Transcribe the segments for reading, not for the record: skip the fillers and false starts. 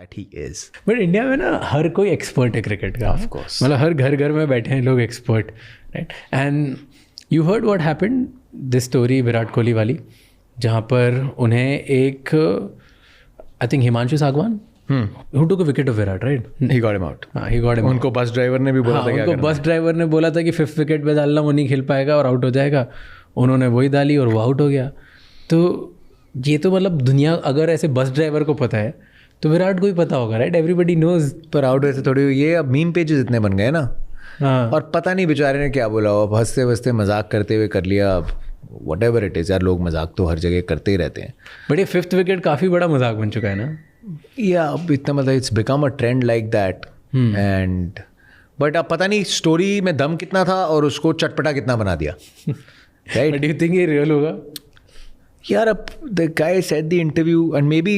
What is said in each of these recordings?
that he is. But India में ना हर कोई एक्सपर्ट है क्रिकेट का. Of course. मतलब हर घर घर में बैठे हैं लोग expert, right. And you heard what happened, this story Virat Kohli वाली, जहाँ पर उन्हें एक आई थिंक हिमांशु सागवान who took a wicket of Virat, right? He got him out. हाँ, he got him out. उनको बस ड्राइवर ने भी बोला था क्या उनको बस ड्राइवर ने बोला था कि 5th विकेट पे डालना, वो नहीं खेल पाएगा और आउट हो जाएगा. उन्होंने वही डाली और वो आउट हो गया. तो ये तो मतलब दुनिया, अगर ऐसे बस ड्राइवर को पता है तो विराट को ही पता होगा, राइट? Everybody knows. पर आउट वैसे थोड़ी ये अब मीम पेजेस इतने बन गए ना. हाँ. और पता नहीं बेचारे ने क्या बोला, अब हंसते हंसते मजाक करते हुए कर लिया. अब वट एवर इट इज़ यार, लोग मजाक तो हर जगह करते ही रहते हैं. बट ये 5th विकेट काफ़ी बड़ा मजाक बन चुका है ना. या अब इतना मतलब it's become a trend like that. And but अब पता नहीं स्टोरी में दम कितना था और उसको चटपटा कितना बना दिया. राइट. डू यू थिंक ये रियल होगा? यार अब the guy said the interview and may be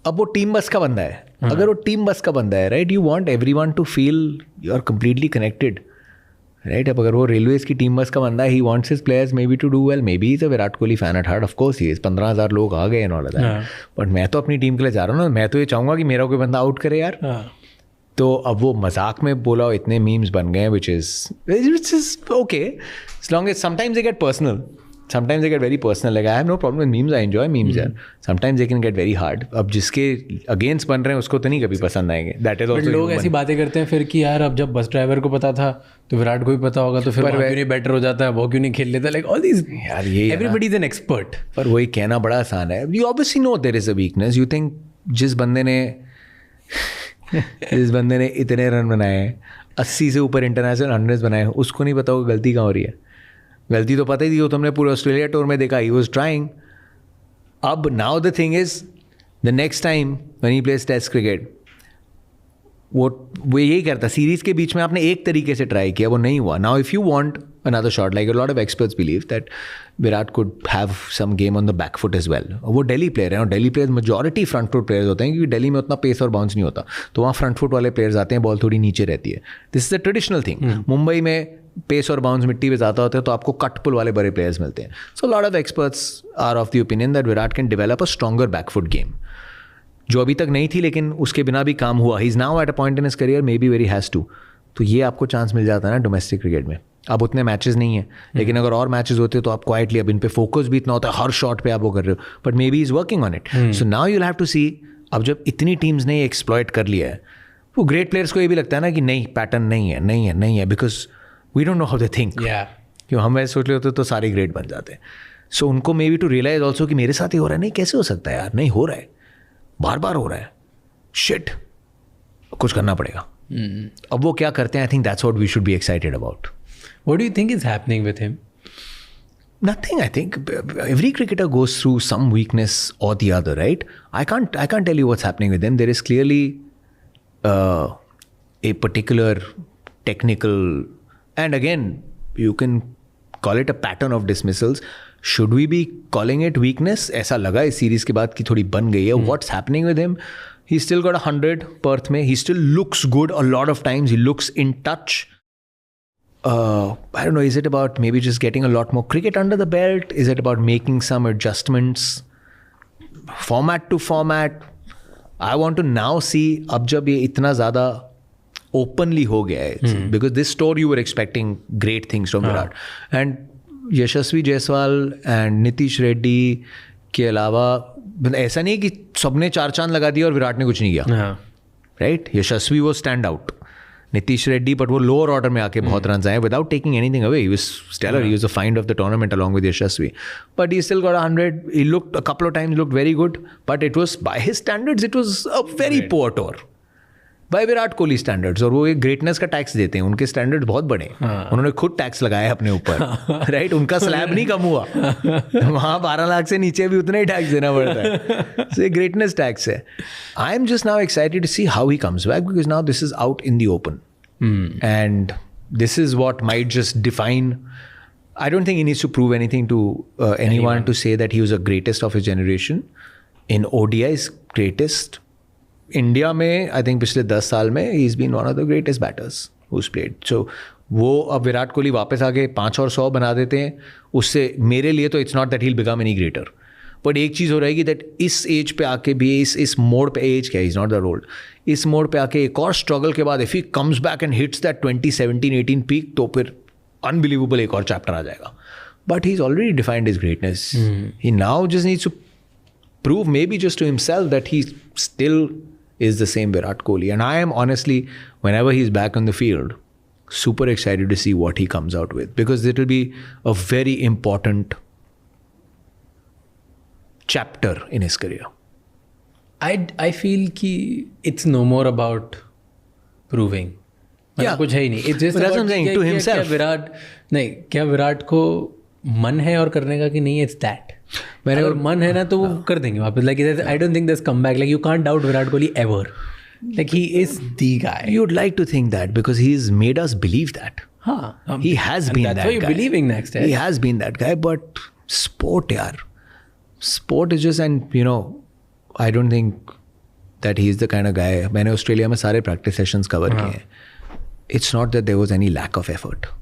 अब वो टीम बस का बंदा है. अगर वो टीम बस का बंदा है, right, you want everyone to feel you are completely connected, right. अब अगर वो रेलवेज की टीम बस का बंदा है, he wants his players maybe to do well. Maybe is a Virat Kohli fan at heart. Of course he is. 15,000 लोग आ गए ऑल दैट. बट मैं तो अपनी टीम के लिए जा रहा हूँ ना. मैं तो ये चाहूँगा कि मेरा कोई बंदा आउट करे यार. तो अब वो मजाक में बोला, इतने मीम्स बन गए which is okay as long as sometimes they get personal. Sometimes they get very personal. Like I have no problem with memes. I enjoy memes यार. Sometimes they can get very hard. अब जिसके against बन रहे हैं उसको तो नहीं कभी पसंद आएंगे. That is also. लोग ऐसी बातें करते हैं फिर कि यार अब जब बस ड्राइवर को पता था तो विराट को भी पता होगा, तो फिर वो क्यों नहीं बेटर हो जाता है, वो क्यों नहीं खेल लेता. Like all these यार ये everybody is an expert. पर वही कहना बड़ा आसान है. You obviously know there is a weakness. You think जिस बंदे ने इतने रन बनाए, 80 से ऊपर इंटरनेशनल 100 बनाए, उसको नहीं पता होगा गलती कहाँ हो रही है. गलती तो पता ही थी, वो तुमने पूरे ऑस्ट्रेलिया टूर में देखा. He was trying. अब now the thing is the next time when he plays test cricket, वो यही करता. सीरीज के बीच में आपने एक तरीके से ट्राई किया, वो नहीं हुआ. Now if you want another shot, like a lot of experts believe that Virat could have some game on the back foot as well. वो दिल्ली प्लेयर है और Delhi players majority front foot players होते हैं क्योंकि दिल्ली में उतना पेस और bounce नहीं होता, तो वहाँ फ्रंट फुट वाले प्लेयर्स आते हैं, बॉल थोड़ी नीचे रहती है. This is a traditional thing. Mumbai में पेस और बाउंस मिट्टी पे ज़्यादा होते हैं तो आपको कट पुल वाले बड़े प्लेयर्स मिलते हैं. So lot of experts are of the opinion that Virat can develop a stronger backfoot game, जो अभी तक नहीं थी लेकिन उसके बिना भी काम हुआ. He is now at a point in his career maybe very has to. तो ये आपको चांस मिल जाता है ना डोमेस्टिक क्रिकेट में. अब उतने मैचेस नहीं है, लेकिन अगर और मैचेस होते तो आप क्वाइटली, अब इन पे फोकस भी इतना होता है, हर शॉट पे आप वो कर रहे हो, but maybe is working on it. So now you will have to see. अब जब इतनी टीम्स ने एक्सप्लॉइट कर लिया है, वो ग्रेट प्लेयर्स को ये भी लगता है ना कि नहीं, पैटर्न नहीं है because we don't know how they think. क्यों हम ऐसे सोच रहे होते तो सारे ग्रेट बन जाते हैं. सो उनको maybe to realize also कि मेरे साथ ही हो रहा है. नहीं, कैसे हो सकता है यार, नहीं हो रहा है, बार बार हो रहा है, शिट, कुछ करना पड़ेगा. अब वो क्या करते हैं, I think that's what we should be excited about. What do you think is happening with him? Nothing. I think every cricketer goes through some weakness or the other, right? I can't tell you what's happening with him. There is clearly a particular technical, and again, you can call it a pattern of dismissals. Should we be calling it weakness? ऐसा लगा इस series के बाद कि थोड़ी बन गई है. What's happening with him? He still got 100 Perth में. He still looks good a lot of times. He looks in touch. I don't know, is it about maybe just getting a lot more cricket under the belt? Is it about making some adjustments format to format? I want to now see, अब जब ये इतना ज़्यादा openly हो गया है, because this tour you were expecting great things from Virat, and Yashasvi Jaiswal and Nitish Reddy के अलावा ऐसा नहीं कि सबने 4 चांद लगा दिया और विराट ने कुछ नहीं किया, राइट? यशस्वी वो stand out, Nitish Reddy, but वो लोअर ऑर्डर में आके बहुत रन आए without taking anything away. He was stellar. He was the find of the tournament along with Yashasvi, but he still got 100. He looked a couple of times looked very good, but it was by his standards it was a very poor tour. By Virat Kohli standards. और वो एक greatness का tax देते हैं, उनके standards बहुत बड़े. उन्होंने खुद टैक्स लगाया अपने ऊपर, राइट? उनका स्लैब नहीं कम हुआ. वहाँ 12 लाख से नीचे भी उतना ही टैक्स देना पड़ता है. सो ये ग्रेटनेस टैक्स है. I am just now excited to see how he comes back, because now this is out in the open and this is what might just define. I don't think he needs to prove anything to anyone to say that he was the greatest of his generation. In ODI's greatest. India में I think पिछले 10 साल में ही is been one of the greatest batters who played. So वो अब विराट कोहली वापस आके 5 और 100 बना देते हैं, उससे मेरे लिए तो it's not that he will become any greater, but एक चीज़ हो रहेगी दैट इस एज पे आके भी इस मोड पे, एज क्या, इज नॉट दैट ओल्ड, इस मोड पे आके एक और स्ट्रगल के बाद if he comes back and hits that 2017-18 peak, तो फिर अनबिलीवेबल एक और चैप्टर आ जाएगा. But he is already defined his greatness. He now just needs to prove maybe just to himself that he still is the same Virat Kohli. And I am honestly, whenever he's back on the field, super excited to see what he comes out with, because it will be a very important chapter in his career. I feel कि it's no more about proving. Yeah. कुछ है ही नहीं. It's just But that's what I'm saying, to himself. क्या विराट को मन है और करने का कि नहीं, it's that. मैंने अगर मन है ना तो वो कर देंगे वापस. Like I don't think there's comeback. Like you can't doubt Virat Kohli ever. Like he is the guy. You'd like to think that because he's made us believe that. He has been that guy. That's why you're believing next. He has been that guy, but sport, yaar. Sport is just, and you know, I don't think that he's the kind of guy. मैंने Australia में सारे practice sessions cover किए हैं. It's not that there was any lack of effort.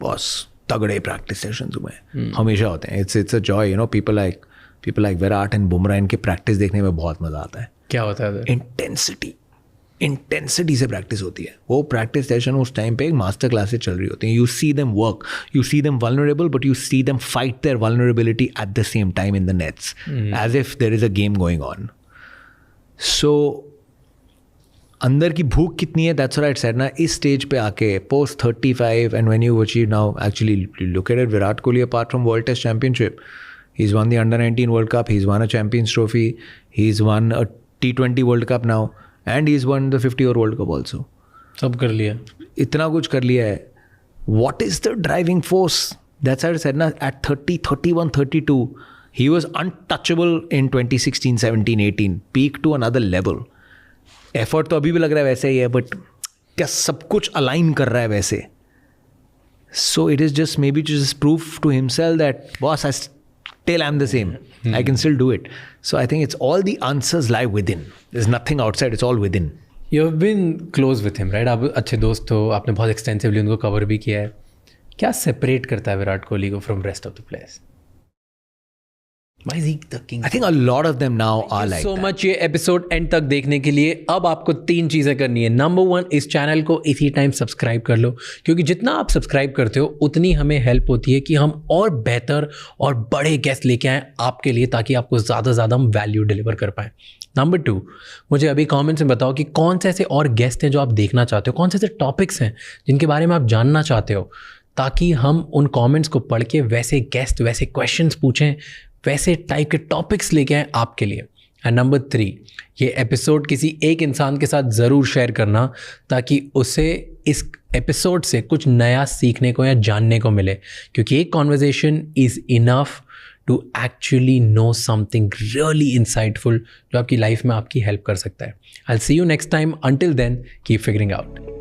Boss. तगड़े practice sessions हुए हमेशा होते हैं. It's a joy, you know. People like Virat and Bumrah, इनके प्रैक्टिस देखने में बहुत मजा आता है. क्या होता है? इंटेंसिटी से प्रैक्टिस होती है. वो प्रैक्टिस सेशन उस टाइम पे एक मास्टर क्लासेस चल रही होती हैं. You see them work, you see them vulnerable, but you see them fight their vulnerability at the same time in the nets, as if there is a game going on. So अंदर की भूख कितनी है, that's what I said ना. इस stage पे आके post 35 and when you achieve now, actually look at Virat Kohli apart from world test championship, he is won the under 19 world cup, he is won a champions trophy, he is won a T20 world cup now, and he is won the 50 over world cup also. सब कर लिया, इतना कुछ कर लिया है. What is the driving force? That's what I said ना. At 30, 31, 32 he was untouchable in 2016, 17, 18, peak to another level. Effort तो अभी भी लग रहा है वैसे ही है, बट क्या सब कुछ अलाइन कर रहा है वैसे. So it is just maybe to just prove to himself that boss, I still I am the same, I can still do it. So I think it's all the answers lie within. There is nothing outside, it's all within. You have been close with him, right? आप अच्छे दोस्त हो, आपने बहुत extensively उनको cover भी किया है. क्या सेपरेट करता है विराट कोहली को from rest of the players? Why is he the king? I think a lot of them now are like so that. much. ये एपिसोड एंड तक देखने के लिए अब आपको 3 चीज़ें करनी है. नंबर 1, इस चैनल को इसी टाइम सब्सक्राइब कर लो, क्योंकि जितना आप सब्सक्राइब करते हो उतनी हमें हेल्प होती है कि हम और बेहतर और बड़े गेस्ट लेके आएँ आपके लिए, ताकि आपको ज़्यादा से ज़्यादा हम वैल्यू डिलीवर कर पाएँ. नंबर 2, मुझे अभी कमेंट्स में बताओ कि कौन से ऐसे और गेस्ट हैं जो आप देखना चाहते हो, कौन से ऐसे टॉपिक्स हैं जिनके बारे में आप जानना चाहते हो, ताकि हम उन कमेंट्स को पढ़ के वैसे गेस्ट, वैसे क्वेश्चंस पूछें, वैसे टाइप के टॉपिक्स लेके आए आपके लिए. एंड नंबर 3, ये एपिसोड किसी एक इंसान के साथ ज़रूर शेयर करना, ताकि उसे इस एपिसोड से कुछ नया सीखने को या जानने को मिले, क्योंकि एक conversation is enough to actually know something really insightful जो आपकी लाइफ में आपकी हेल्प कर सकता है. I will see you next time. Until then, keep figuring out.